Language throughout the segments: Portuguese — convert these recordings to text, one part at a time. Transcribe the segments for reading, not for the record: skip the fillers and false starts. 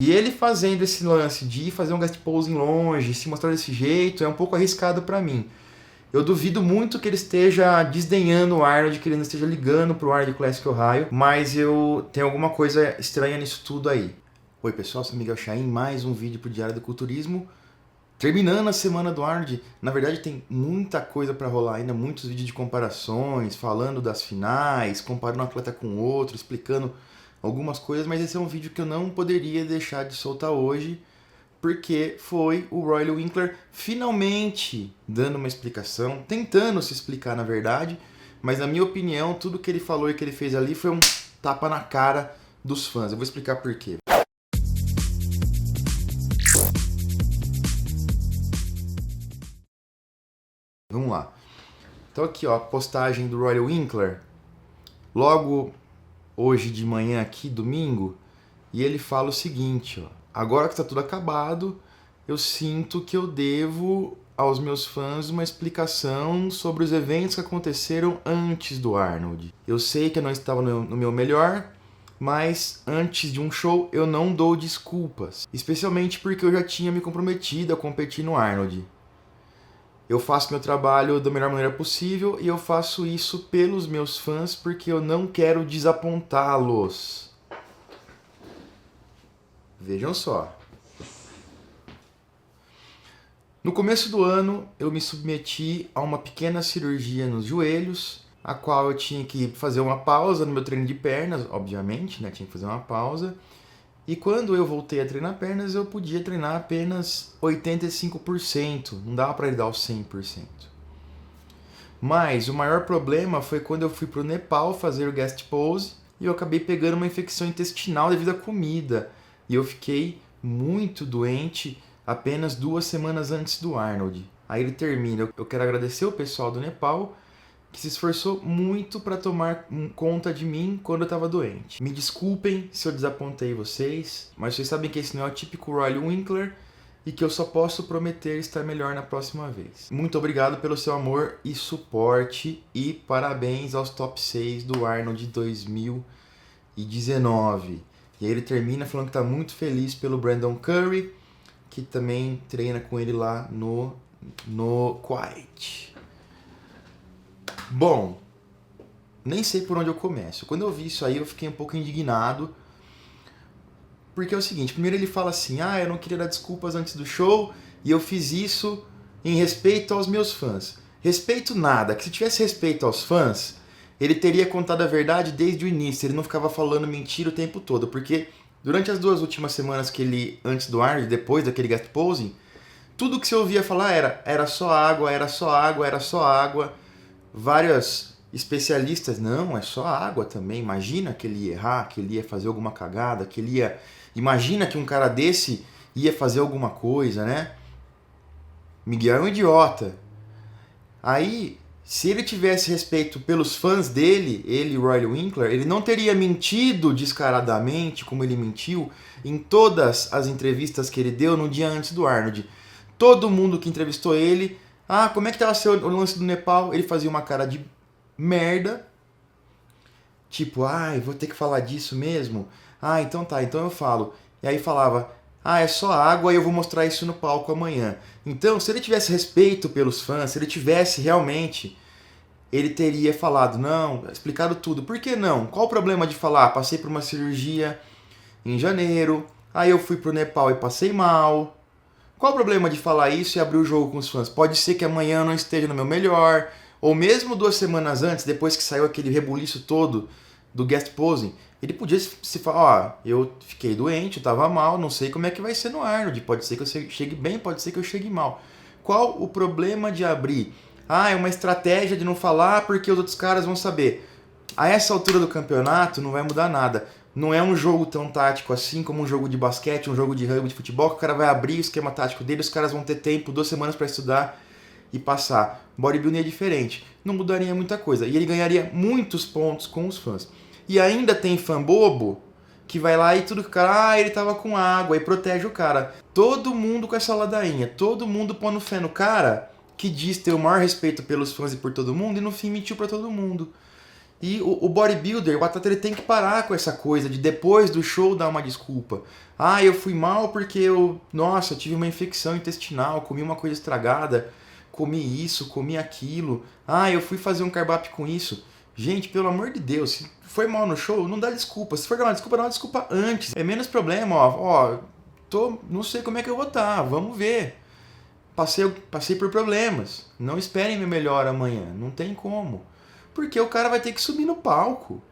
E ele fazendo esse lance de fazer um guest posing longe, se mostrar desse jeito, é um pouco arriscado pra mim. Eu duvido muito que ele esteja desdenhando o Arnold, que ele não esteja ligando pro Arnold Classic Ohio, mas eu tenho alguma coisa estranha nisso tudo aí. Oi pessoal, sou Miguel Chaim, mais um vídeo pro Diário do Culturismo. Terminando a semana do Arnold, na verdade tem muita coisa para rolar ainda, muitos vídeos de comparações, falando das finais, comparando um atleta com outro, explicando algumas coisas, mas esse é um vídeo que eu não poderia deixar de soltar hoje, porque foi o Royal Winkler finalmente dando uma explicação, tentando se explicar na verdade, mas na minha opinião, tudo que ele falou e que ele fez ali foi um tapa na cara dos fãs. Eu vou explicar por quê. Vamos lá. Então aqui, ó, a postagem do Royal Winkler, logo hoje de manhã aqui, domingo, e ele fala o seguinte, ó: agora que está tudo acabado, eu sinto que eu devo aos meus fãs uma explicação sobre os eventos que aconteceram antes do Arnold. Eu sei que eu não estava no meu melhor, mas antes de um show eu não dou desculpas, especialmente porque eu já tinha me comprometido a competir no Arnold. Eu faço meu trabalho da melhor maneira possível e eu faço isso pelos meus fãs porque eu não quero desapontá-los. Vejam só. No começo do ano, eu me submeti a uma pequena cirurgia nos joelhos, a qual eu tinha que fazer uma pausa no meu treino de pernas, obviamente, né? Tinha que fazer uma pausa. E quando eu voltei a treinar pernas, eu podia treinar apenas 85%, não dava para ele dar os 100%. Mas o maior problema foi quando eu fui para o Nepal fazer o guest pose e eu acabei pegando uma infecção intestinal devido à comida. E eu fiquei muito doente apenas 2 semanas antes do Arnold. Aí ele termina: eu quero agradecer o pessoal do Nepal que se esforçou muito para tomar conta de mim quando eu estava doente. Me desculpem se eu desapontei vocês, mas vocês sabem que esse não é o típico Royal Winkler e que eu só posso prometer estar melhor na próxima vez. Muito obrigado pelo seu amor e suporte e parabéns aos top 6 do Arnold 2019. E aí ele termina falando que está muito feliz pelo Brandon Curry, que também treina com ele lá no Quiet. Bom, nem sei por onde eu começo. Quando eu vi isso aí, eu fiquei um pouco indignado. Porque é o seguinte, primeiro ele fala assim: eu não queria dar desculpas antes do show e eu fiz isso em respeito aos meus fãs. Respeito nada, que se tivesse respeito aos fãs, ele teria contado a verdade desde o início, ele não ficava falando mentira o tempo todo, porque durante as 2 últimas semanas que ele, antes do Arnold, depois daquele guest posing, tudo que você ouvia falar era só água, era só água, era só água. Vários especialistas, não, é só água também, imagina que ele ia errar, que ele ia fazer alguma cagada, que ele ia... Imagina que um cara desse ia fazer alguma coisa, né? Miguel é um idiota. Aí, se ele tivesse respeito pelos fãs dele, ele, Royal Winkler, ele não teria mentido descaradamente como ele mentiu em todas as entrevistas que ele deu no dia antes do Arnold. Todo mundo que entrevistou ele: como é que tava o lance do Nepal? Ele fazia uma cara de merda. Tipo, vou ter que falar disso mesmo? Então tá, então eu falo. E aí falava: é só água e eu vou mostrar isso no palco amanhã. Então, se ele tivesse respeito pelos fãs, se ele tivesse realmente, ele teria falado, não, explicado tudo. Por que não? Qual o problema de falar: passei por uma cirurgia em janeiro, aí eu fui pro Nepal e passei mal. Qual o problema de falar isso e abrir o jogo com os fãs? Pode ser que amanhã eu não esteja no meu melhor, ou mesmo 2 semanas antes, depois que saiu aquele rebuliço todo do guest posing, ele podia se falar: eu fiquei doente, eu tava mal, não sei como é que vai ser no Arnold, pode ser que eu chegue bem, pode ser que eu chegue mal. Qual o problema de abrir? É uma estratégia de não falar porque os outros caras vão saber. A essa altura do campeonato não vai mudar nada. Não é um jogo tão tático assim como um jogo de basquete, um jogo de rugby, de futebol, que o cara vai abrir o esquema tático dele, os caras vão ter tempo, 2 semanas para estudar e passar. Bodybuilding é diferente, não mudaria muita coisa. E ele ganharia muitos pontos com os fãs. E ainda tem fã bobo que vai lá e tudo que o cara, ele tava com água e protege o cara. Todo mundo com essa ladainha, todo mundo pondo fé no cara que diz ter o maior respeito pelos fãs e por todo mundo e no fim mentiu para todo mundo. E o bodybuilder, o atleta, ele tem que parar com essa coisa de depois do show dar uma desculpa. Ah, eu fui mal porque nossa, tive uma infecção intestinal, comi uma coisa estragada, comi isso, comi aquilo. Ah, eu fui fazer um carb-up com isso. Gente, pelo amor de Deus, se foi mal no show, não dá desculpa. Se for dar uma desculpa, dá uma desculpa antes. É menos problema, não sei como é que eu vou estar, vamos ver. Passei por problemas. Não esperem meu melhor amanhã, não tem como. Porque o cara vai ter que subir no palco.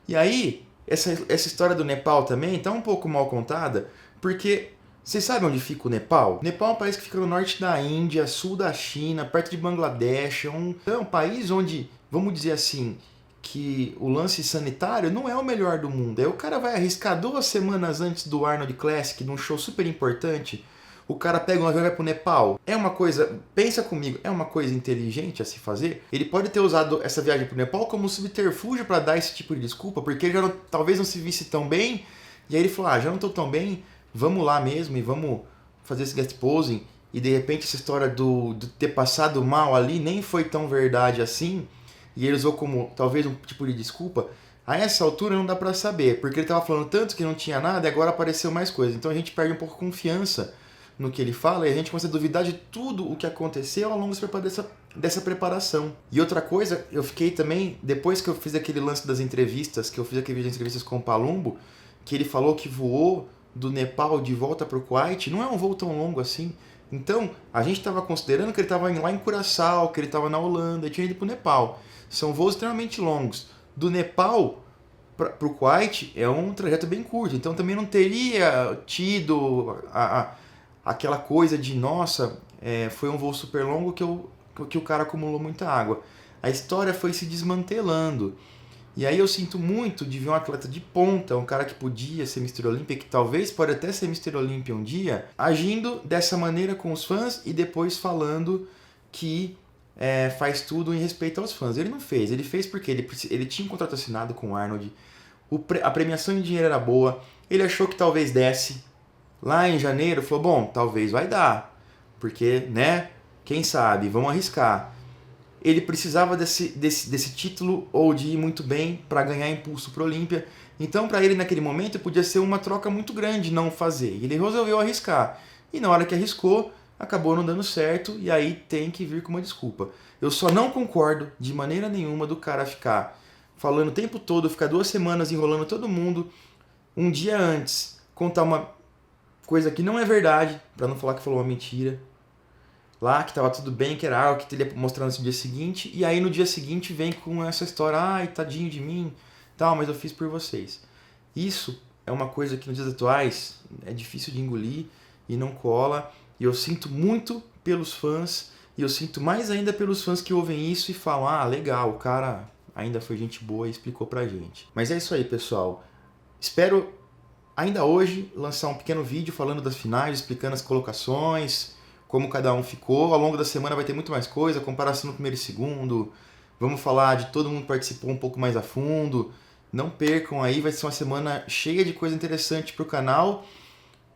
E aí, essa história do Nepal também tá um pouco mal contada, porque vocês sabem onde fica o Nepal? O Nepal é um país que fica no norte da Índia, sul da China, perto de Bangladesh. É um país onde, vamos dizer assim, que o lance sanitário não é o melhor do mundo. Aí o cara vai arriscar 2 semanas antes do Arnold Classic, num show super importante, o cara pega um avião e vai pro Nepal. É uma coisa, pensa comigo, é uma coisa inteligente a se fazer? Ele pode ter usado essa viagem pro Nepal como subterfúgio para dar esse tipo de desculpa, porque ele talvez não se visse tão bem, e aí ele falou, já não tô tão bem, vamos lá mesmo e vamos fazer esse guest posing. E de repente essa história do ter passado mal ali nem foi tão verdade assim, e ele usou como talvez um tipo de desculpa. A essa altura não dá pra saber, porque ele tava falando tanto que não tinha nada e agora apareceu mais coisa. Então a gente perde um pouco confiança no que ele fala e a gente começa a duvidar de tudo o que aconteceu ao longo dessa preparação. E outra coisa, eu fiquei também, depois que eu fiz aquele lance das entrevistas, que eu fiz aquele vídeo de entrevistas com o Palumbo, que ele falou que voou do Nepal de volta para o Kuwait, não é um voo tão longo assim. Então, a gente estava considerando que ele estava lá em Curaçao, que ele estava na Holanda, e tinha ido para o Nepal. São voos extremamente longos. Do Nepal para o Kuwait é um trajeto bem curto, então também não teria tido aquela coisa de, nossa, foi um voo super longo que o cara acumulou muita água. A história foi se desmantelando. E aí eu sinto muito de ver um atleta de ponta, um cara que podia ser Mr. Olympia, que talvez pode até ser Mr. Olympia um dia, agindo dessa maneira com os fãs e depois falando que faz tudo em respeito aos fãs. Ele não fez, ele fez porque ele tinha um contrato assinado com o Arnold, a premiação em dinheiro era boa, ele achou que talvez desse. Lá em janeiro, falou, bom, talvez vai dar, porque, né, quem sabe, vamos arriscar. Ele precisava desse título ou de ir muito bem para ganhar impulso para o Olímpia. Então, para ele, naquele momento, podia ser uma troca muito grande não fazer. E ele resolveu arriscar. E na hora que arriscou, acabou não dando certo, e aí tem que vir com uma desculpa. Eu só não concordo, de maneira nenhuma, do cara ficar falando o tempo todo, ficar 2 semanas enrolando todo mundo, um dia antes, contar uma coisa que não é verdade, para não falar que falou uma mentira, lá que tava tudo bem, que era algo que ele ia mostrar no dia seguinte, e aí no dia seguinte vem com essa história, ai, tadinho de mim, tal, mas eu fiz por vocês. Isso é uma coisa que nos dias atuais é difícil de engolir e não cola, e eu sinto muito pelos fãs, e eu sinto mais ainda pelos fãs que ouvem isso e falam, ah, legal, o cara ainda foi gente boa e explicou pra gente. Mas é isso aí, pessoal. Espero ainda hoje lançar um pequeno vídeo falando das finais, explicando as colocações, como cada um ficou. Ao longo da semana vai ter muito mais coisa, comparação no primeiro e segundo. Vamos falar de todo mundo que participou um pouco mais a fundo. Não percam aí, vai ser uma semana cheia de coisa interessante pro canal,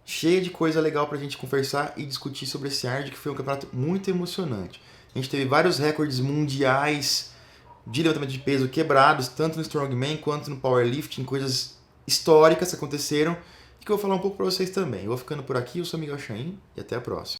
cheia de coisa legal pra gente conversar e discutir sobre esse ARD, que foi um campeonato muito emocionante. A gente teve vários recordes mundiais de levantamento de peso quebrados, tanto no Strongman quanto no Powerlifting, coisas históricas que aconteceram e que eu vou falar um pouco para vocês também. Eu vou ficando por aqui, eu sou Miguel Chain e até a próxima.